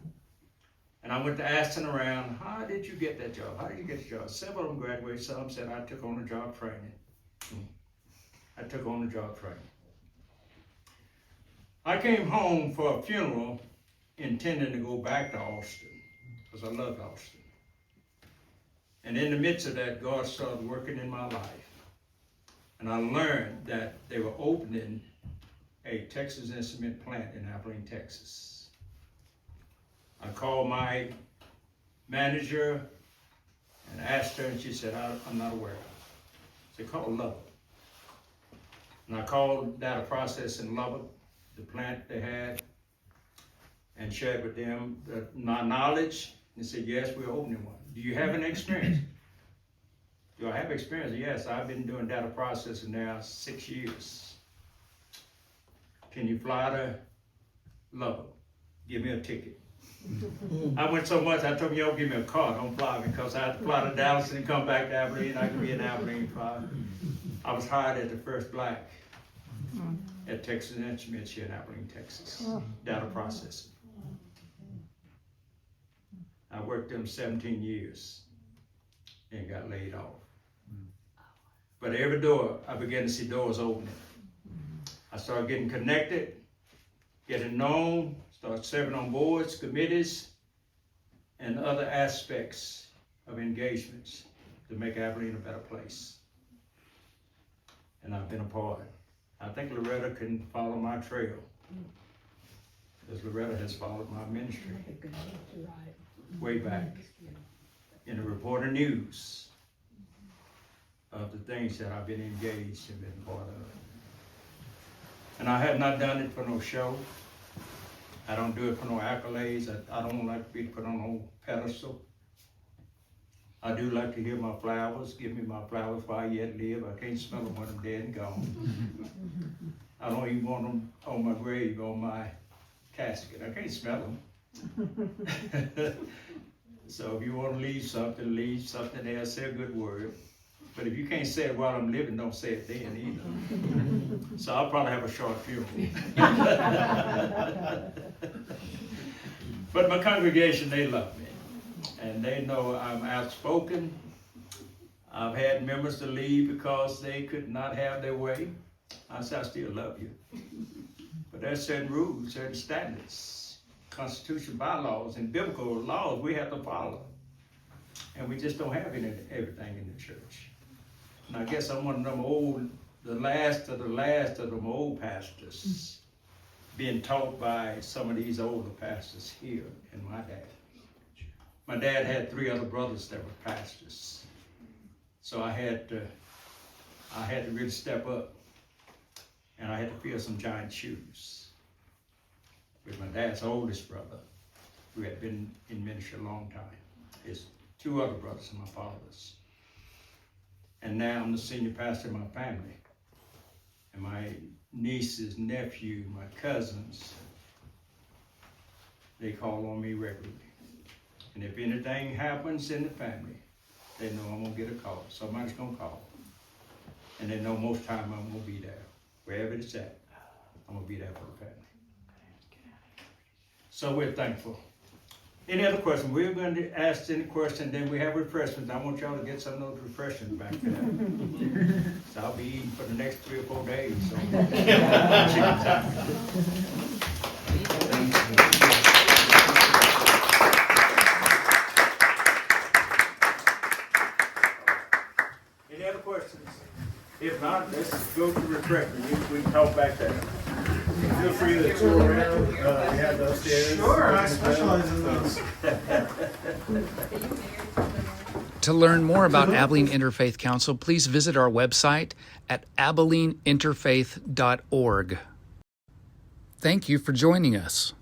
And I went to asking around, how did you get that job? How did you get the job? Several of them graduated, some said I took on the job training. I took on the job training. I came home for a funeral intending to go back to Austin, because I loved Austin. And in the midst of that, God started working in my life. And I learned that they were opening a Texas Instrument plant in Abilene, Texas. I called my manager and asked her, and she said, I'm not aware of it. They called Lubbock. And I called data processing in Lubbock, the plant they had, and shared with them my knowledge, and said, yes, we're opening one. Do you have an experience? Do I have experience? Yes, I've been doing data processing now 6 years. Can you fly to Lubbock? Give me a ticket. I went so much, I told him, yo, give me a car, don't fly, because I had to fly to Dallas and come back to Abilene. I could be in Abilene. I was hired as the first black at Texas Instruments here in Abilene, Texas, data processing. I worked them 17 years and got laid off. But every door, I began to see doors opening. I started getting connected, getting known, started serving on boards, committees, and other aspects of engagements to make Abilene a better place. And I've been a part. I think Loretta can follow my trail, because Loretta has followed my ministry way back in the Reporter News. of the things that I've been engaged and been part of. And I have not done it for no show. I don't do it for no accolades. I don't like to be put on no pedestal. I do like to hear my flowers. Give me my flowers while I yet live. I can't smell them when I'm dead and gone. I don't even want them on my grave, on my casket. I can't smell them. So if you want to leave something there, say a good word. But if you can't say it while I'm living, don't say it then either. So I'll probably have a short funeral. But my congregation, they love me. And they know I'm outspoken. I've had members to leave because they could not have their way. I said, I still love you. But there's certain rules, certain standards, constitution, bylaws, and biblical laws we have to follow. And we just don't have everything in the church. And I guess I'm one of them old, the last of them old pastors, being taught by some of these older pastors here and my dad. My dad had 3 other brothers that were pastors. So I had to really step up, and I had to fill some giant shoes with my dad's oldest brother, who had been in ministry a long time. His 2 other brothers and my father's. And now I'm the senior pastor of my family. And my nieces, nephew, my cousins, they call on me regularly. And if anything happens in the family, they know I'm gonna get a call. Somebody's gonna call. And they know most time I'm gonna be there. Wherever it's at, I'm gonna be there for the family. So we're thankful. Any other questions? We're going to ask any question, then we have refreshments. I want y'all to get some of those refreshments back there. So I'll be eating for the next 3 or 4 days. So. Any other questions? If not, let's go to refreshment. We can talk back there. Feel free to tour around. We have those stairs. Sure, I specialize in those. To learn more about Abilene Interfaith Council, please visit our website at abileneinterfaith.org. Thank you for joining us.